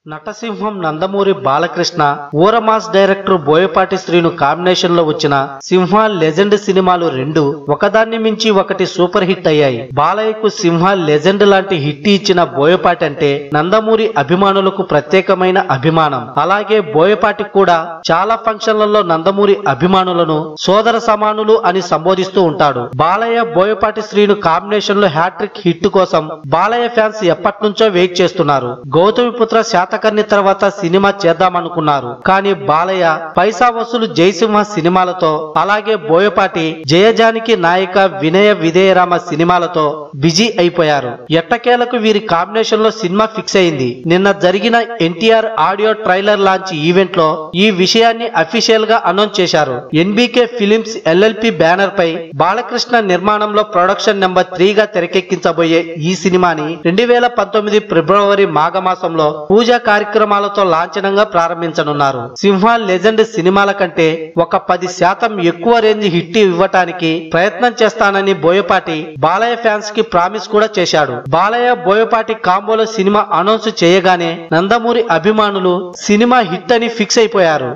నటసింహం Nandamuri Balakrishna, ఊరమాస్ director Boyapati Srinu combination లో వచ్చిన సింహ legend సినిమాలు రెండు ఒకదాన్ని మించి ఒకటి సూపర్ హిట్ అయ్యాయి. బాలయ్యకు సింహ లెజెండ్ లాంటి హిట్ ఇచ్చిన బోయపాటి అంటే నందమూరి అభిమానులకు ప్రత్యేకమైన అభిమానం. అలాగే బోయపాటి కూడా చాలా ఫంక్షన్లలో నందమూరి అభిమానులను సోదర సమానులు అని సంబోధిస్తూ ఉంటాడు. బాలయ్య బోయపాటి శ్రీను కాంబినేషన్ లో హ్యాట్రిక్ హిట్ కోసం బాలయ్య ఫ్యాన్స్ ఎప్పటి నుంచో వెయిట్ చేస్తున్నారు. గౌతమిపుత్ర శాతకర్ణి తర్వాత సినిమా చేద్దామనుకున్నారు. కానీ బాలయ్య పైసా వసూలు జయసింహ సినిమాలతో, అలాగే బోయపాటి జయజానికి నాయిక వినయ విధేయరామ సినిమాలతో బిజీ అయిపోయారు. ఎట్టకేలకు వీరి కాంబినేషన్ లో సినిమా ఫిక్స్ అయింది. నిన్న జరిగిన NTR audio trailer launch event లో ఈ విషయాన్ని అఫీషియల్ గా అనౌన్స్ చేశారు. ఎన్బీకే ఫిలిమ్స్ ఎల్ఎల్పి బ్యానర్ పై బాలకృష్ణ నిర్మాణంలో ప్రొడక్షన్ నెంబర్ 3 గా తెరకెక్కించబోయే ఈ సినిమాని 2019 ఫిబ్రవరి మాఘమాసంలో పూజా కార్యక్రమాలతో లాంఛనంగా ప్రారంభించనున్నారు. సింహ లెజెండ్ సినిమాల కంటే ఒక 10% ఎక్కువ రేంజ్ హిట్ ఇవ్వటానికి ప్రయత్నం చేస్తానని బోయపాటి బాలయ్య ఫ్యాన్స్ కి ప్రామిస్ కూడా చేశాడు. బాలయ్య బోయపాటి కాంబోలో సినిమా అనౌన్స్ చేయగానే నందమూరి అభిమానులు సినిమా హిట్ అని ఫిక్స్ అయిపోయారు.